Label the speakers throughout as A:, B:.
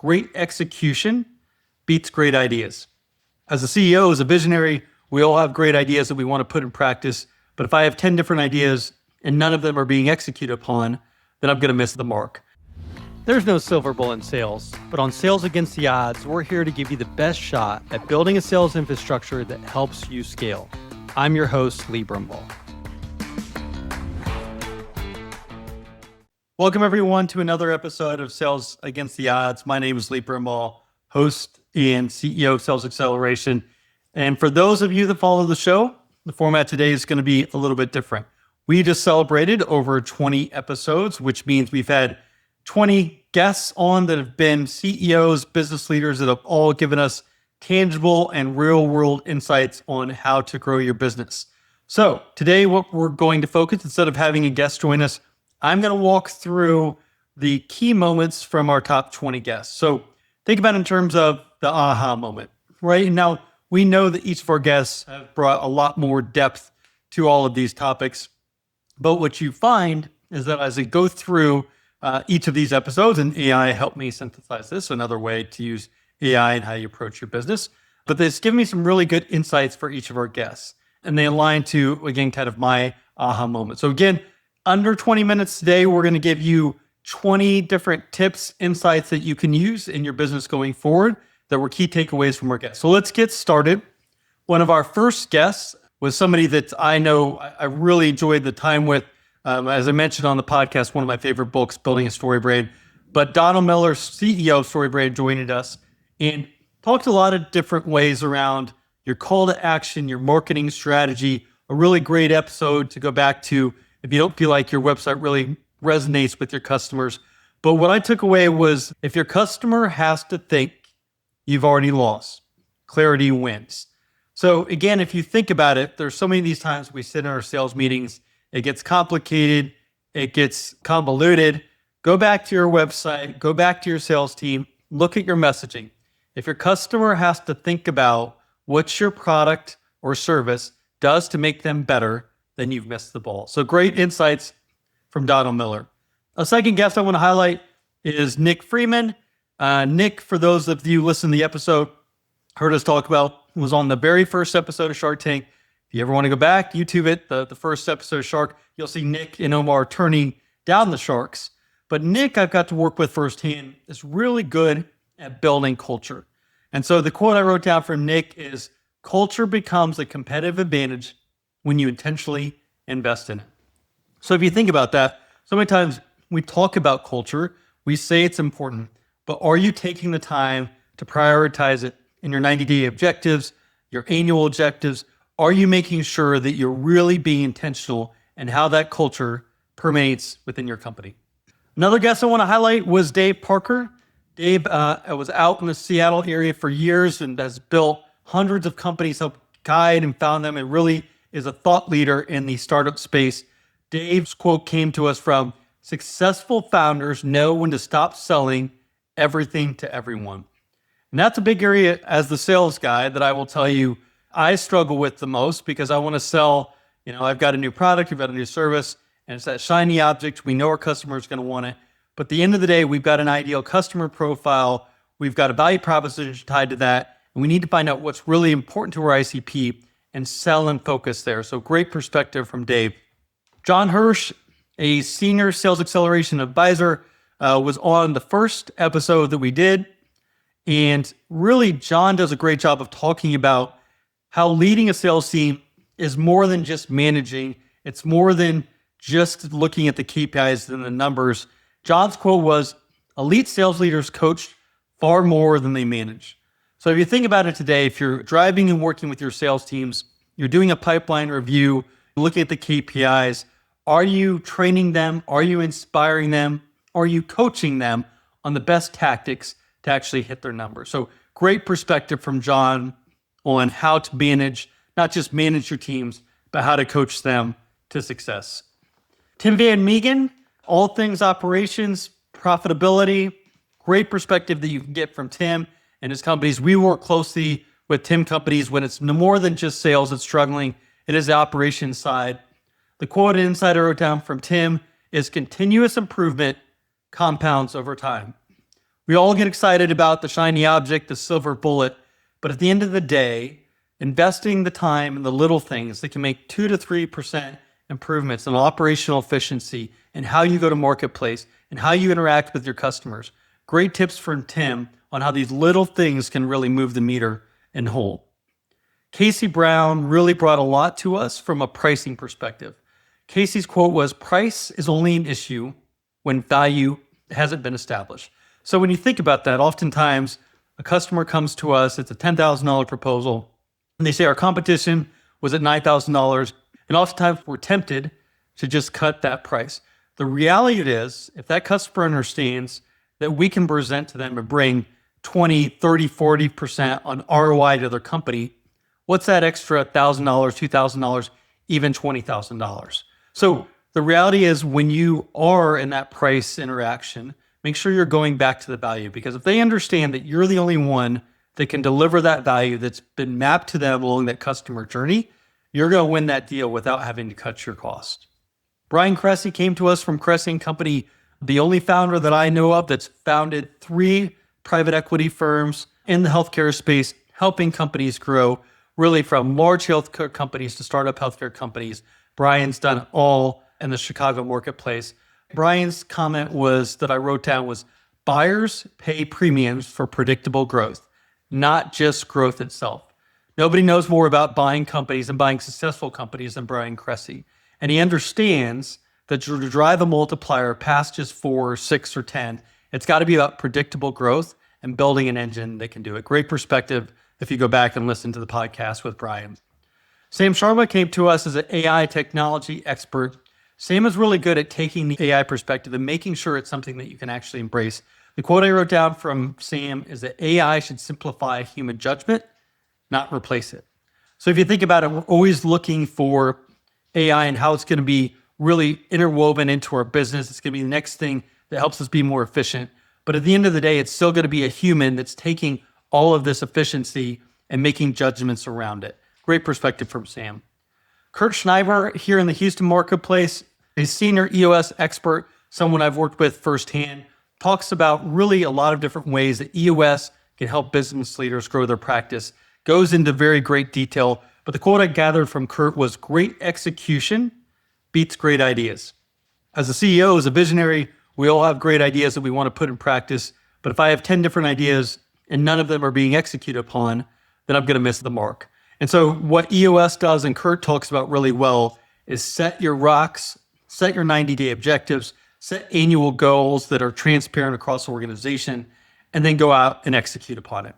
A: great execution beats great ideas. As a CEO, as a visionary, we all have great ideas that we want to put in practice. But if I have 10 different ideas and none of them are being executed upon, then I'm going to miss the mark. There's no silver bullet in sales, but on Sales Against the Odds, we're here to give you the best shot at building a sales infrastructure that helps you scale. I'm your host, Lee Brumbaugh. Welcome, everyone, to another episode of Sales Against the Odds. My name is Lee Brumbaugh, host and CEO of Sales Xceleration. And for those of you that follow the show, the format today is going to be a little bit different. We just celebrated over 20 episodes, which means we've had 20 guests on that have been CEOs, business leaders that have all given us tangible and real-world insights on how to grow your business. So today, what we're going to focus, instead of having a guest join us, I'm going to walk through the key moments from our top 20 guests. So think about it in terms of the aha moment, right? Now, we know that each of our guests have brought a lot more depth to all of these topics. But what you find is that as I go through each of these episodes, and AI helped me synthesize this, another way to use AI and how you approach your business. But it's given me some really good insights for each of our guests. And they align to, again, kind of my aha moment. So again, under 20 minutes today, we're going to give you 20 different tips, insights that you can use in your business going forward that were key takeaways from our guests. So let's get started. One of our first guests was somebody that I know I really enjoyed the time with. As I mentioned on the podcast, one of my favorite books, Building a Story Brain. But Donald Miller, CEO of Story Brain, joined us and talked a lot of different ways around your call to action, your marketing strategy. A really great episode to go back to if you don't feel like your website really resonates with your customers. But what I took away was if your customer has to think, you've already lost. Clarity wins. So again, if you think about it, there's so many of these times we sit in our sales meetings, it gets complicated, it gets convoluted. Go back to your website, go back to your sales team, look at your messaging. If your customer has to think about what your product or service does to make them better, then you've missed the ball. So great insights from Donald Miller. A second guest I want to highlight is Nick Freeman. Nick, for those of you listening to the episode, heard us talk about, was on the very first episode of Shark Tank. If you ever want to go back, YouTube it, the first episode of Shark, you'll see Nick and Omar turning down the sharks. But Nick, I've got to work with firsthand, is really good at building culture. And so the quote I wrote down from Nick is, culture becomes a competitive advantage when you intentionally invest in it. So if you think about that, so many times we talk about culture, we say it's important, but are you taking the time to prioritize it in your 90-day objectives, your annual objectives? Are you making sure that you're really being intentional in how that culture permeates within your company? Another guest I want to highlight was Dave Parker. Dave was out in the Seattle area for years and has built hundreds of companies, helped guide and found them, and really is a thought leader in the startup space. Dave's quote came to us from, "Successful founders know when to stop selling everything to everyone." And that's a big area as the sales guy that I will tell you I struggle with the most, because I want to sell, I've got a new product, I've got a new service, and it's that shiny object. We know our customer is going to want it. But at the end of the day, we've got an ideal customer profile. We've got a value proposition tied to that. And we need to find out what's really important to our ICP and sell and focus there. So great perspective from Dave. John Hirsch, a senior sales acceleration advisor, was on the first episode that we did. And really, John does a great job of talking about how leading a sales team is more than just managing. It's more than just looking at the KPIs and the numbers. John's quote was, "Elite sales leaders coach far more than they manage." So if you think about it today, if you're driving and working with your sales teams, you're doing a pipeline review, looking at the KPIs, are you training them? Are you inspiring them? Are you coaching them on the best tactics to actually hit their numbers? So great perspective from John on how to manage, not just manage your teams, but how to coach them to success. Tim Van Meegen, all things operations, profitability, great perspective that you can get from Tim and his companies. We work closely with Tim companies when it's more than just sales that's struggling. It is the operations side. The quote inside I wrote down from Tim is, "Continuous improvement compounds over time." We all get excited about the shiny object, the silver bullet, but at the end of the day, investing the time in the little things that can make 2 to 3% improvements in operational efficiency and how you go to marketplace and how you interact with your customers. Great tips from Tim on how these little things can really move the meter in whole. Casey Brown really brought a lot to us from a pricing perspective. Casey's quote was, "Price is only an issue when value hasn't been established." So when you think about that, oftentimes a customer comes to us, it's a $10,000 proposal, and they say our competition was at $9,000, and oftentimes we're tempted to just cut that price. The reality is, if that customer understands that we can present to them and bring 20, 30, 40% on ROI to their company, what's that extra $1,000, $2,000, even $20,000? So the reality is when you are in that price interaction, make sure you're going back to the value, because if they understand that you're the only one that can deliver that value that's been mapped to them along that customer journey, you're going to win that deal without having to cut your cost. Brian Cressy came to us from Cressy & Company, the only founder that I know of that's founded 3 private equity firms in the healthcare space, helping companies grow, really from large healthcare companies to startup healthcare companies. Brian's done it all in the Chicago marketplace. Brian's comment was that I wrote down was, buyers pay premiums for predictable growth, not just growth itself. Nobody knows more about buying companies and buying successful companies than Brian Cressy. And he understands that to drive a multiplier past just 4, 6, or 10, it's got to be about predictable growth and building an engine that can do it. Great perspective if you go back and listen to the podcast with Brian. Sam Sharma came to us as an AI technology expert. Sam is really good at taking the AI perspective and making sure it's something that you can actually embrace. The quote I wrote down from Sam is that AI should simplify human judgment, not replace it. So if you think about it, we're always looking for AI and how it's going to be really interwoven into our business. It's going to be the next thing that helps us be more efficient. But at the end of the day, it's still going to be a human that's taking all of this efficiency and making judgments around it. Great perspective from Sam. Kurt Schneiber here in the Houston marketplace, a senior EOS expert, someone I've worked with firsthand, talks about really a lot of different ways that EOS can help business leaders grow their practice, goes into very great detail. But the quote I gathered from Kurt was, "Great execution beats great ideas." As a CEO, as a visionary, we all have great ideas that we want to put in practice. But if I have 10 different ideas and none of them are being executed upon, then I'm going to miss the mark. And so what EOS does, and Kurt talks about really well, is set your rocks, set your 90-day objectives, set annual goals that are transparent across the organization, and then go out and execute upon it.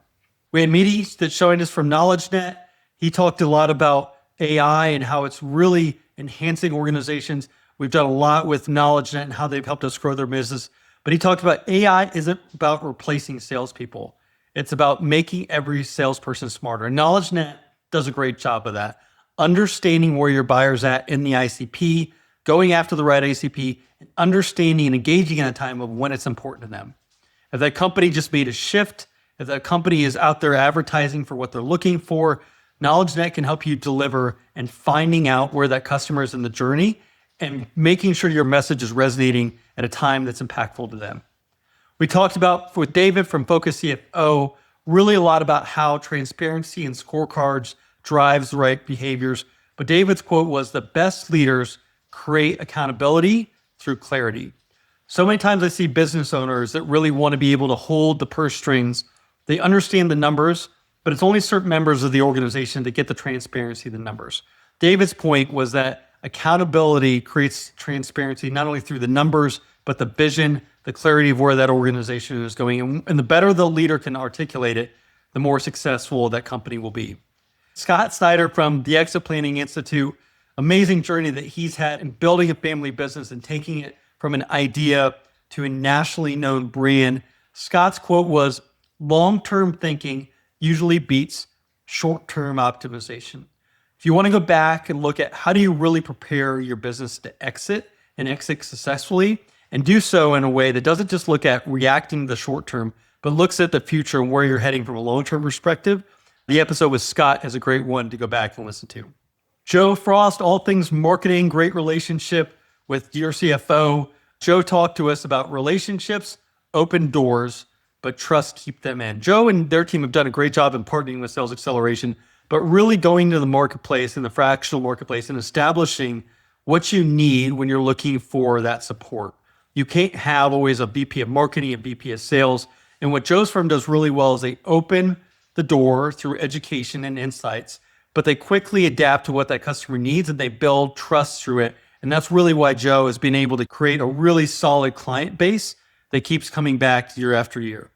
A: We had Meaty that joined us from KnowledgeNet. He talked a lot about AI and how it's really enhancing organizations. We've done a lot with KnowledgeNet and how they've helped us grow their business. But he talked about AI isn't about replacing salespeople. It's about making every salesperson smarter. And KnowledgeNet does a great job of that. Understanding where your buyer's at in the ICP, going after the right ICP, and understanding and engaging in a time of when it's important to them. If that company just made a shift, if that company is out there advertising for what they're looking for, KnowledgeNet can help you deliver and finding out where that customer is in the journey and making sure your message is resonating at a time that's impactful to them. We talked about, with David from Focus CFO, really a lot about how transparency and scorecards drives the right behaviors. But David's quote was, "The best leaders create accountability through clarity." So many times I see business owners that really want to be able to hold the purse strings. They understand the numbers, but it's only certain members of the organization that get the transparency of the numbers. David's point was that accountability creates transparency, not only through the numbers, but the vision, the clarity of where that organization is going. And the better the leader can articulate it, the more successful that company will be. Scott Snyder from the Exit Planning Institute, amazing journey that he's had in building a family business and taking it from an idea to a nationally known brand. Scott's quote was, "Long-term thinking usually beats short-term optimization." If you want to go back and look at how do you really prepare your business to exit and exit successfully, and do so in a way that doesn't just look at reacting to the short term, but looks at the future and where you're heading from a long-term perspective, the episode with Scott is a great one to go back and listen to. Joe Frost, all things marketing, great relationship with your CFO. Joe talked to us about relationships, open doors, but trust keep them in. Joe and their team have done a great job in partnering with Sales Acceleration, but really going to the marketplace and the fractional marketplace and establishing what you need when you're looking for that support. You can't have always a VP of marketing and VP of sales. And what Joe's firm does really well is they open the door through education and insights, but they quickly adapt to what that customer needs and they build trust through it. And that's really why Joe has been able to create a really solid client base that keeps coming back year after year.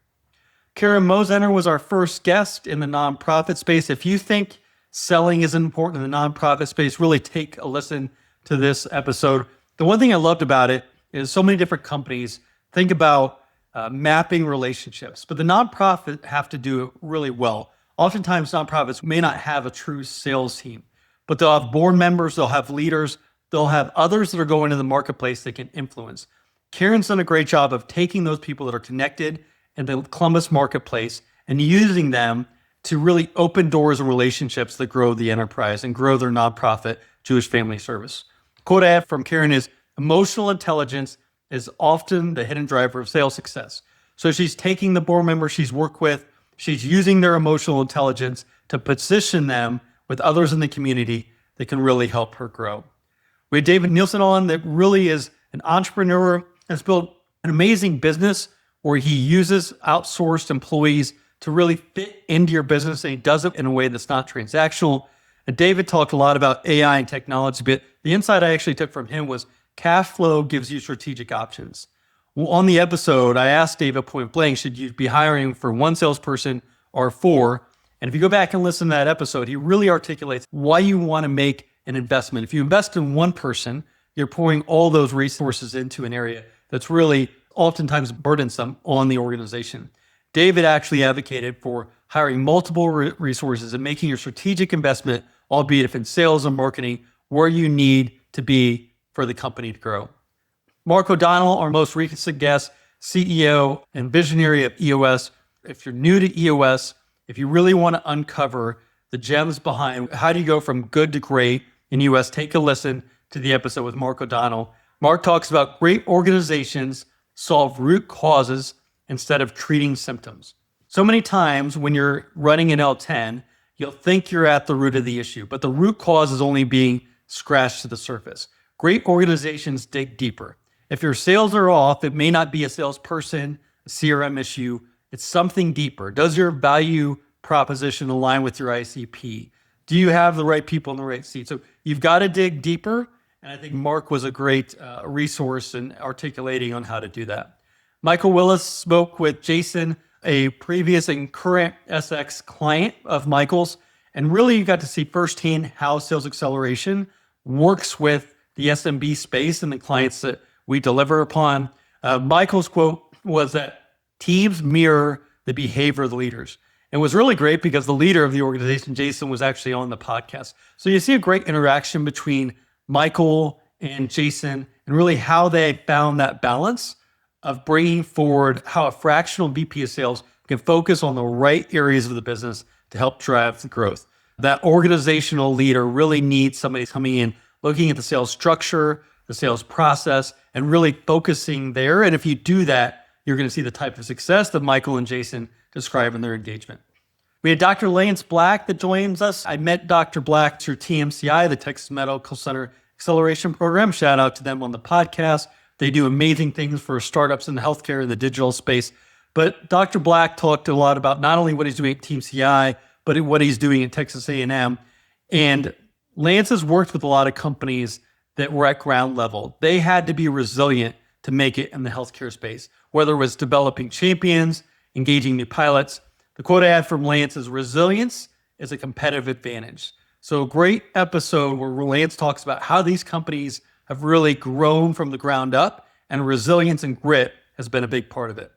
A: Karen Mosener was our first guest in the nonprofit space. If you think selling is important in the nonprofit space, really take a listen to this episode. The one thing I loved about it is so many different companies think about mapping relationships, but the nonprofit have to do it really well. Oftentimes, nonprofits may not have a true sales team, but they'll have board members, they'll have leaders, they'll have others that are going to the marketplace that can influence. Karen's done a great job of taking those people that are connected in the Columbus marketplace and using them to really open doors and relationships that grow the enterprise and grow their nonprofit, Jewish Family Service. Quote I have from Karen is, emotional intelligence is often the hidden driver of sales success. So she's taking the board members she's worked with, she's using their emotional intelligence to position them with others in the community that can really help her grow. We had David Nielsen on that really is an entrepreneur, has built an amazing business where he uses outsourced employees to really fit into your business, and he does it in a way that's not transactional. And David talked a lot about AI and technology, but the insight I actually took from him was cash flow gives you strategic options. Well, on the episode, I asked David point blank, should you be hiring for one salesperson or four? And if you go back and listen to that episode, he really articulates why you want to make an investment. If you invest in one person, you're pouring all those resources into an area that's really oftentimes burdensome on the organization. David actually advocated for hiring multiple resources and making your strategic investment, albeit if in sales and marketing, where you need to be for the company to grow. Mark O'Donnell, our most recent guest, CEO and visionary of EOS. If you're new to EOS, if you really want to uncover the gems behind how do you go from good to great in EOS, take a listen to the episode with Mark O'Donnell. Mark talks about great organizations solve root causes instead of treating symptoms. So many times when you're running an L10, you'll think you're at the root of the issue, but the root cause is only being scratched to the surface. Great organizations dig deeper. If your sales are off, it may not be a salesperson, a CRM issue. It's something deeper. Does your value proposition align with your ICP? Do you have the right people in the right seat? So you've got to dig deeper. And I think Mark was a great resource in articulating on how to do that. Michael Willis spoke with Jason, a previous and current SX client of Michael's. And really you got to see firsthand how Sales Acceleration works with the SMB space and the clients that we deliver upon. Michael's quote was that teams mirror the behavior of the leaders. It was really great because the leader of the organization, Jason, was actually on the podcast. So you see a great interaction between Michael and Jason and really how they found that balance of bringing forward how a fractional VP of sales can focus on the right areas of the business to help drive the growth. That organizational leader really needs somebody coming in, looking at the sales structure, the sales process, and really focusing there. And if you do that, you're going to see the type of success that Michael and Jason describe in their engagement. We had Dr. Lance Black that joins us. I met Dr. Black through TMCI, the Texas Medical Center Acceleration Program. Shout out to them on the podcast. They do amazing things for startups in the healthcare and the digital space. But Dr. Black talked a lot about not only what he's doing at TMCI, but what he's doing at Texas A&M. And Lance has worked with a lot of companies that were at ground level. They had to be resilient to make it in the healthcare space, whether it was developing champions, engaging new pilots. The quote I had from Lance is, resilience is a competitive advantage. So a great episode where Lance talks about how these companies have really grown from the ground up, and resilience and grit has been a big part of it.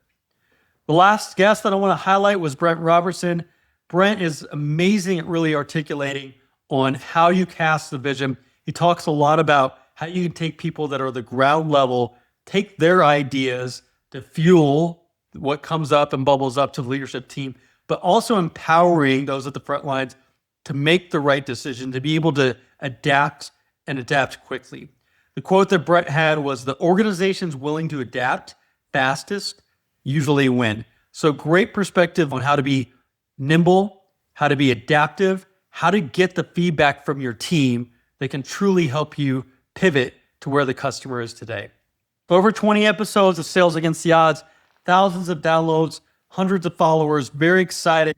A: The last guest that I want to highlight was Brent Robertson. Brent is amazing at really articulating on how you cast the vision. He talks a lot about how you can take people that are the ground level, take their ideas to fuel what comes up and bubbles up to the leadership team, but also empowering those at the front lines to make the right decision, to be able to adapt and adapt quickly. The quote that Brett had was, the organizations willing to adapt fastest usually win. So great perspective on how to be nimble, how to be adaptive, how to get the feedback from your team that can truly help you pivot to where the customer is today. Over 20 episodes of Sales Against the Odds, thousands of downloads, hundreds of followers. Very excited.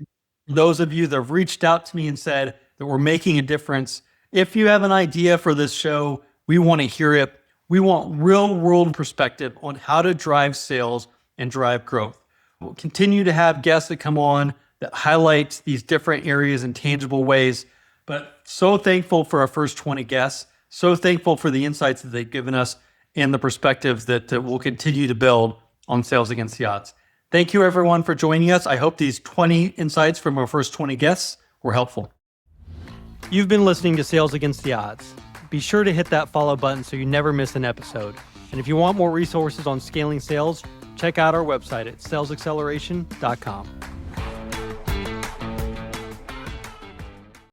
A: Those of you that have reached out to me and said that we're making a difference. If you have an idea for this show, we want to hear it. We want real world perspective on how to drive sales and drive growth. We'll continue to have guests that come on that highlight these different areas in tangible ways. But so thankful for our first 20 guests. So thankful for the insights that they've given us and the perspectives that we'll continue to build on Sales Against the Odds. Thank you everyone for joining us. I hope these 20 insights from our first 20 guests were helpful. You've been listening to Sales Against the Odds. Be sure to hit that follow button so you never miss an episode. And if you want more resources on scaling sales, check out our website at salesxceleration.com.